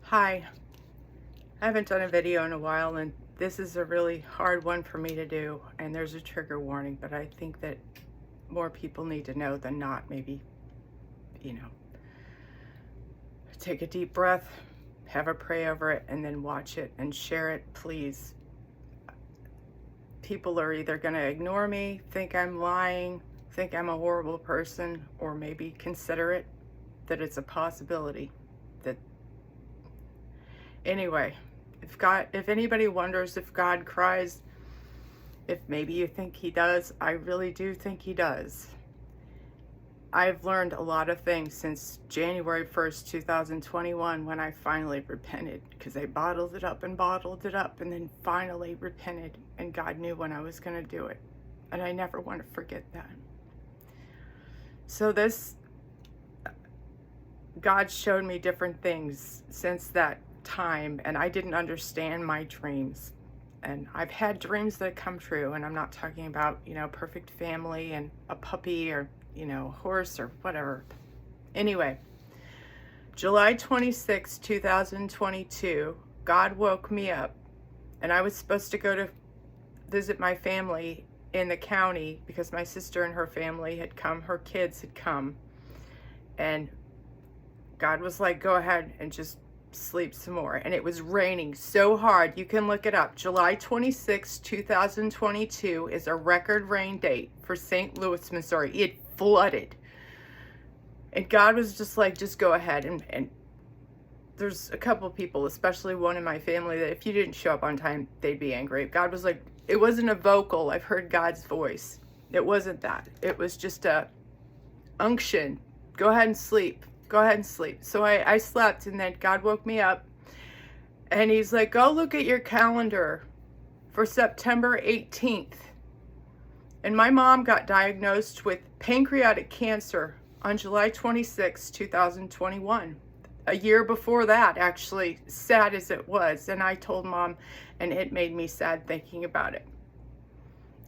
Hi, I haven't done a video in a while, and this is a really hard one for me to do, and there's a trigger warning, but I think that more people need to know than not. Maybe, take a deep breath, have a pray over it, and then watch it and share it, please. People are either going to ignore me, think I'm lying, think I'm a horrible person, or maybe consider it that it's a possibility. Anyway, if anybody wonders if God cries, if maybe you think he does, I really do think he does. I've learned a lot of things since January 1st, 2021, when I finally repented, because I bottled it up and then finally repented, and God knew when I was going to do it. And I never want to forget that. So God showed me different things since that time, and I didn't understand my dreams. And I've had dreams that come true, and I'm not talking about, perfect family and a puppy or, horse or whatever. Anyway, July 26, 2022, God woke me up, and I was supposed to go to visit my family in the county because my sister and her family had come, her kids had come, and God was like, go ahead and just sleep some more. And it was raining so hard. You can look it up. July 26, 2022 is a record rain date for St. Louis, Missouri. It flooded. And God was just like, just go ahead. And there's a couple of people, especially one in my family, that if you didn't show up on time, they'd be angry. God was like, it wasn't a vocal, I've heard God's voice. It wasn't that. It was just a unction. Go ahead and sleep. Go ahead and sleep. So I slept, and then God woke me up, and he's like, go look at your calendar for September 18th. And my mom got diagnosed with pancreatic cancer on July 26, 2021. A year before that, actually, sad as it was. And I told Mom, and it made me sad thinking about it.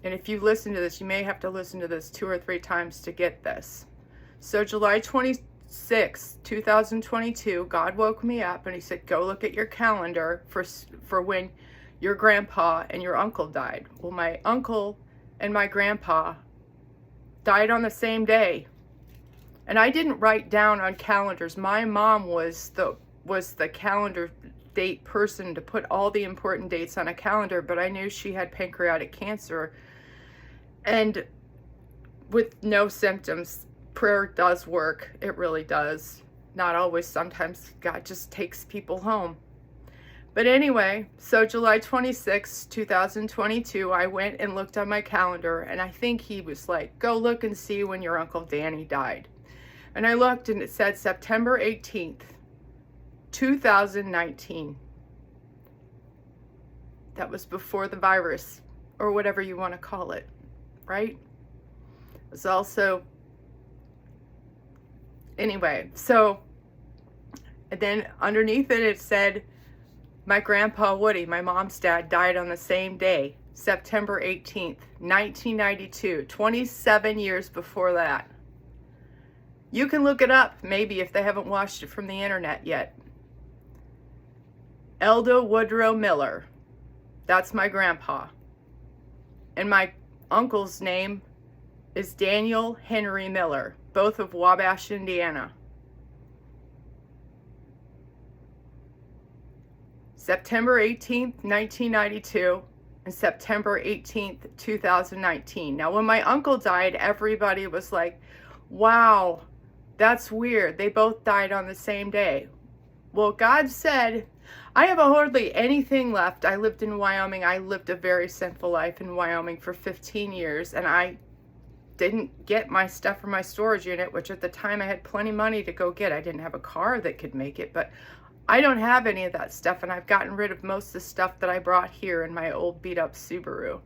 And if you listen to this, you may have to listen to this 2 or 3 times to get this. So July 26, 2022, God woke me up, and he said, go look at your calendar for when your grandpa and your uncle died. Well, my uncle and my grandpa died on the same day. And I didn't write down on calendars. My mom was the calendar date person to put all the important dates on a calendar, but I knew she had pancreatic cancer, and with no symptoms. Prayer does work. It really does. Not always. Sometimes God just takes people home. But anyway, so July 26, 2022, I went and looked on my calendar, and I think he was like, go look and see when your Uncle Danny died. And I looked, and it said September 18th, 2019. That was before the virus, or whatever you want to call it, right? It was also... Anyway, so, and then underneath it, it said, my grandpa Woody, my mom's dad, died on the same day, September 18th, 1992, 27 years before that. You can look it up, maybe, if they haven't watched it from the internet yet. Elda Woodrow Miller, that's my grandpa. And my uncle's name is Daniel Henry Miller, both of Wabash, Indiana. September 18th, 1992, and September 18th, 2019. Now, when my uncle died, everybody was like, wow, that's weird. They both died on the same day. Well, God said, I have hardly anything left. I lived in Wyoming. I lived a very sinful life in Wyoming for 15 years, and I didn't get my stuff from my storage unit, which at the time I had plenty of money to go get. I didn't have a car that could make it, but I don't have any of that stuff, and I've gotten rid of most of the stuff that I brought here in my old beat up Subaru.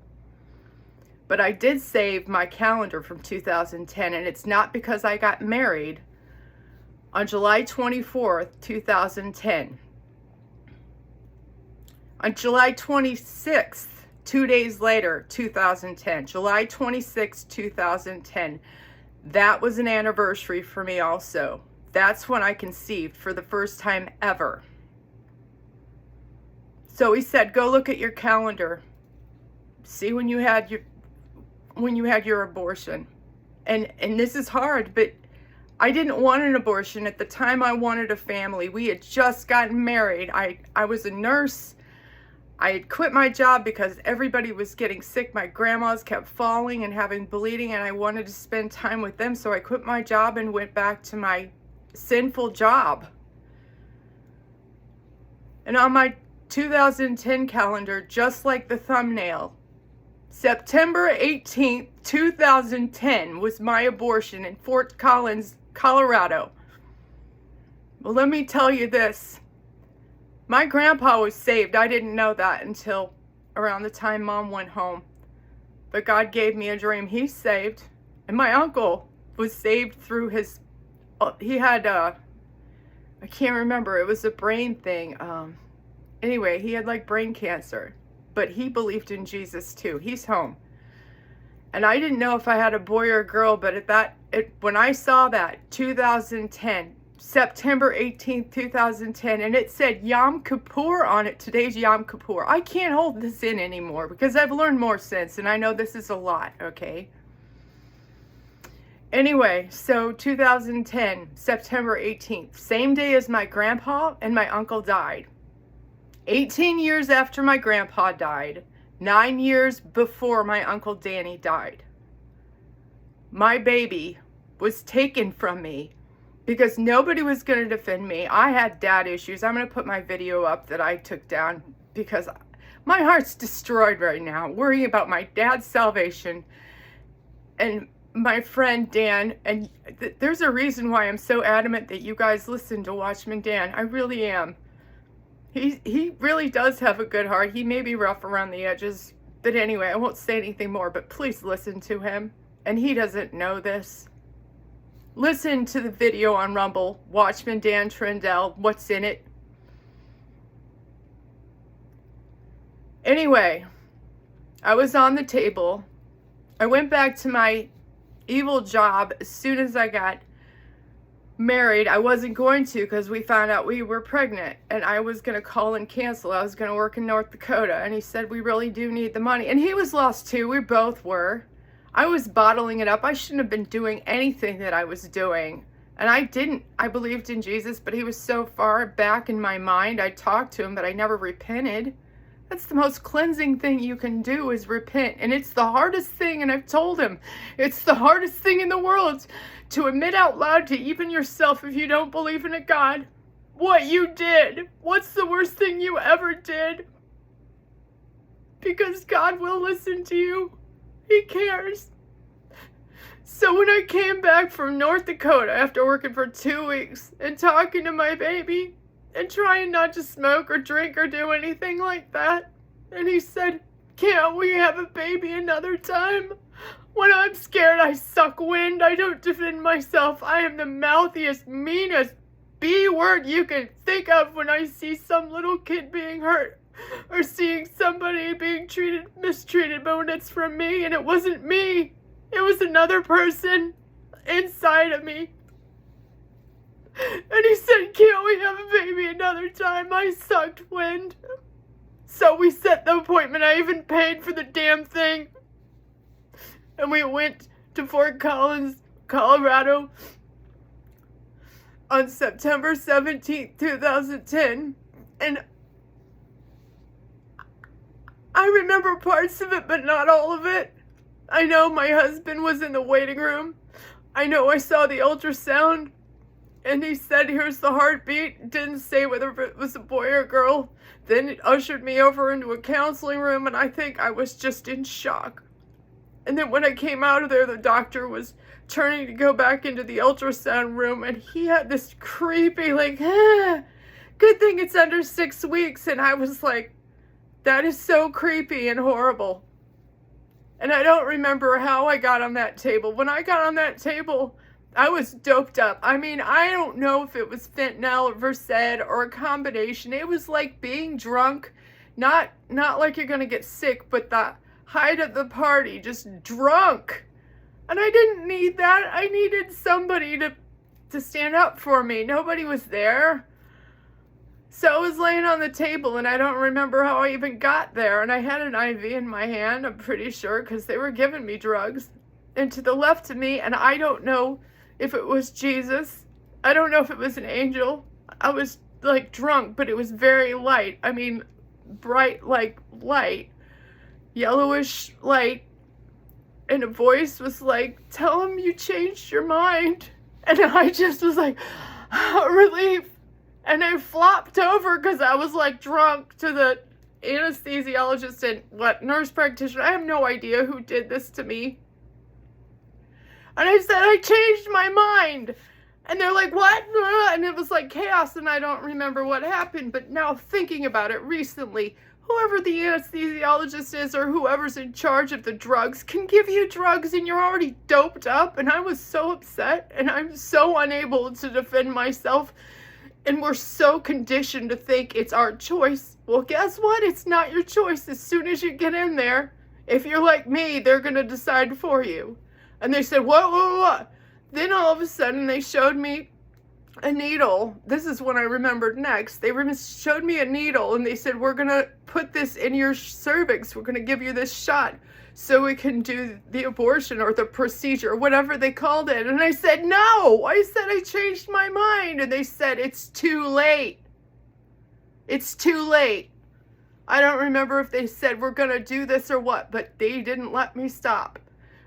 But I did save my calendar from 2010, and it's not because I got married on July 24th, 2010. On July 26th, 2 days later, 2010, July 26, 2010, that was an anniversary for me also. That's when I conceived for the first time ever. So he said, go look at your calendar. See when you had your abortion. And this is hard, but I didn't want an abortion. At the time, I wanted a family. We had just gotten married. I was a nurse. I had quit my job because everybody was getting sick. My grandmas kept falling and having bleeding, and I wanted to spend time with them. So I quit my job and went back to my sinful job. And on my 2010 calendar, just like the thumbnail, September 18th, 2010 was my abortion in Fort Collins, Colorado. Well, let me tell you this. My grandpa was saved. I didn't know that until around the time Mom went home. But God gave me a dream. He's saved. And my uncle was saved through his, he had, I can't remember, it was a brain thing. Anyway, he had like brain cancer. But he believed in Jesus too. He's home. And I didn't know if I had a boy or a girl, but when I saw that, 2010, September 18th, 2010, and it said Yom Kippur on it. Today's Yom Kippur. I can't hold this in anymore because I've learned more since, and I know this is a lot, okay? Anyway, so 2010, September 18th, same day as my grandpa and my uncle died. 18 years after my grandpa died, 9 years before my Uncle Danny died. My baby was taken from me because nobody was going to defend me. I had dad issues. I'm going to put my video up that I took down because my heart's destroyed right now, worrying about my dad's salvation and my friend Dan. And there's a reason why I'm so adamant that you guys listen to Watchman Dan. I really am. He really does have a good heart. He may be rough around the edges. But anyway, I won't say anything more, but please listen to him. And he doesn't know this. Listen to the video on Rumble, Watchman Dan Trindell, what's in it. Anyway, I was on the table. I went back to my evil job as soon as I got married. I wasn't going to because we found out we were pregnant and I was going to call and cancel. I was going to work in North Dakota, and he said, we really do need the money. And he was lost too. We both were. I was bottling it up. I shouldn't have been doing anything that I was doing. And I didn't. I believed in Jesus, but he was so far back in my mind. I talked to him, but I never repented. That's the most cleansing thing you can do is repent. And it's the hardest thing, and I've told him, it's the hardest thing in the world to admit out loud to even yourself, if you don't believe in a God, what you did. What's the worst thing you ever did? Because God will listen to you. He cares. So when I came back from North Dakota after working for 2 weeks and talking to my baby and trying not to smoke or drink or do anything like that, and he said, can't we have a baby another time? When I'm scared, I suck wind. I don't defend myself. I am the mouthiest, meanest B word you can think of when I see some little kid being hurt or seeing somebody being mistreated, but when it's from me, and it wasn't me, it was another person inside of me. And he said, can't we have a baby another time? I sucked wind. So we set the appointment. I even paid for the damn thing. And we went to Fort Collins, Colorado on September 17th, 2010. And I remember parts of it, but not all of it. I know my husband was in the waiting room. I know I saw the ultrasound. And he said, here's the heartbeat. Didn't say whether it was a boy or a girl. Then it ushered me over into a counseling room, and I think I was just in shock. And then when I came out of there, the doctor was turning to go back into the ultrasound room, and he had this creepy, like, good thing it's under 6 weeks. And I was like, that is so creepy and horrible. And I don't remember how I got on that table. When I got on that table, I was doped up. I mean, I don't know if it was fentanyl or Versed or a combination. It was like being drunk, not like you're going to get sick, but the height of the party, just drunk. And I didn't need that. I needed somebody to stand up for me. Nobody was there. So I was laying on the table, and I don't remember how I even got there. And I had an IV in my hand, I'm pretty sure, because they were giving me drugs. And to the left of me, and I don't know if it was Jesus. I don't know if it was an angel. I was like drunk, but it was very light. I mean, bright like light, yellowish light. And a voice was like, "Tell him you changed your mind." And I just was like, relief. And I flopped over because I was like drunk to the anesthesiologist and nurse practitioner. I have no idea who did this to me. And I said, "I changed my mind." And they're like, "What?" And it was like chaos, and I don't remember what happened. But now thinking about it recently, whoever the anesthesiologist is or whoever's in charge of the drugs can give you drugs and you're already doped up. And I was so upset, and I'm so unable to defend myself. And we're so conditioned to think it's our choice. Well, guess what? It's not your choice. As soon as you get in there, if you're like me, they're going to decide for you. And they said, what? Then all of a sudden they showed me a needle. This is what I remembered next. They showed me a needle, and they said, "We're going to put this in your cervix. We're going to give you this shot so we can do the abortion or the procedure," whatever they called it. And I said, "No." I said, "I changed my mind." And they said, "It's too late. It's too late." I don't remember if they said, "We're going to do this" or what, but they didn't let me stop.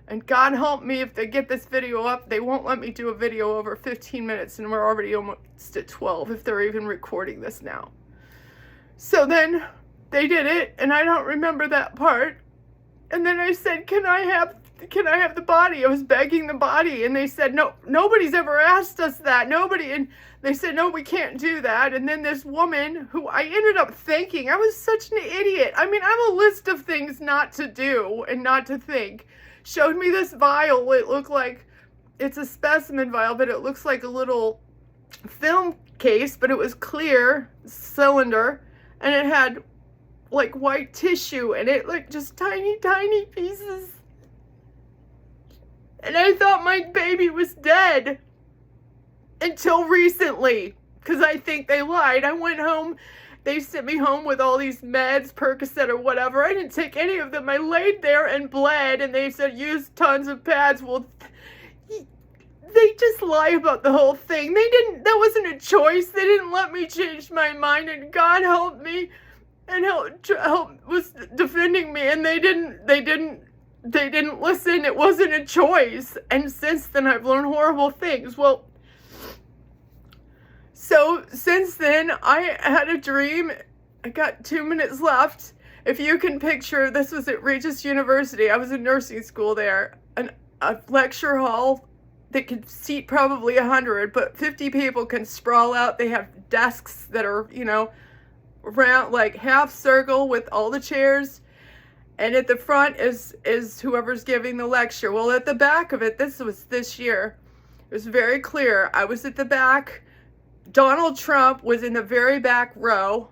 And God help me if they get this video up, they won't let me do a video over 15 minutes, and we're already almost at 12 if they're even recording this now. So then they did it, and I don't remember that part. And then I said, can I have the body? I was begging the body, and they said, "No, nobody's ever asked us that. Nobody." And they said, "No, we can't do that." And then this woman, who I ended up thinking, I was such an idiot. I mean, I have a list of things not to do and not to think. Showed me this vial. It looked like, it's a specimen vial, but it looks like a little film case, but it was clear cylinder, and it had like white tissue, and it looked just tiny pieces. And I thought my baby was dead until recently, because I think they lied. I went home. They sent me home with all these meds, Percocet or whatever. I didn't take any of them. I laid there and bled, and they said, "Use tons of pads." Well, they just lie about the whole thing. That wasn't a choice. They didn't let me change my mind, and God helped me and help was defending me, and they didn't listen. It wasn't a choice. And since then, I've learned horrible things. Well, so since then, I had a dream. I got 2 minutes left. If you can picture, this was at Regis University. I was in nursing school there. A lecture hall that could seat probably 100, but 50 people can sprawl out. They have desks that are, around like half circle with all the chairs. And at the front is whoever's giving the lecture. Well, at the back of it, this was this year. It was very clear. I was at the back. Donald Trump was in the very back row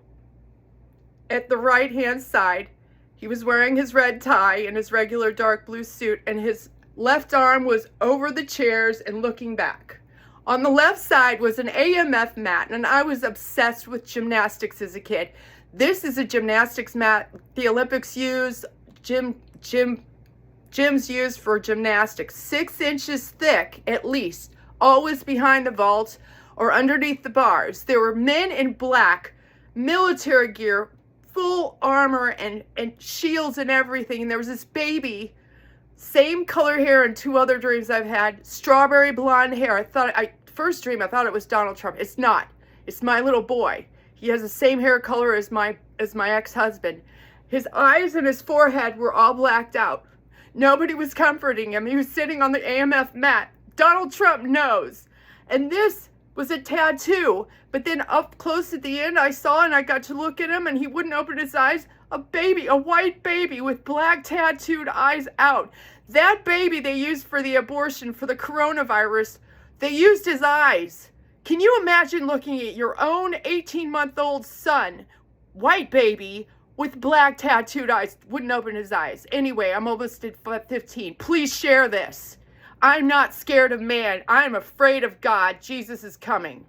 at the right-hand side. He was wearing his red tie and his regular dark blue suit, and his left arm was over the chairs and looking back. On the left side was an AMF mat, and I was obsessed with gymnastics as a kid. This is a gymnastics mat the Olympics use, gyms use for gymnastics. 6 inches thick, at least, always behind the vault or underneath the bars. There were men in black, military gear, full armor and shields and everything. And there was this baby, same color hair and 2 other dreams I've had, strawberry blonde hair. First dream, I thought it was Donald Trump. It's not. It's my little boy. He has the same hair color as my ex-husband. His eyes and his forehead were all blacked out. Nobody was comforting him. He was sitting on the AMF mat. Donald Trump knows. And this was a tattoo. But then up close at the end, I saw and I got to look at him, and he wouldn't open his eyes. A baby, a white baby with black tattooed eyes out. That baby they used for the abortion, for the coronavirus, they used his eyes. Can you imagine looking at your own 18-month-old son, white baby, with black tattooed eyes? Wouldn't open his eyes. Anyway, I'm almost at 15. Please share this. I'm not scared of man. I'm afraid of God. Jesus is coming.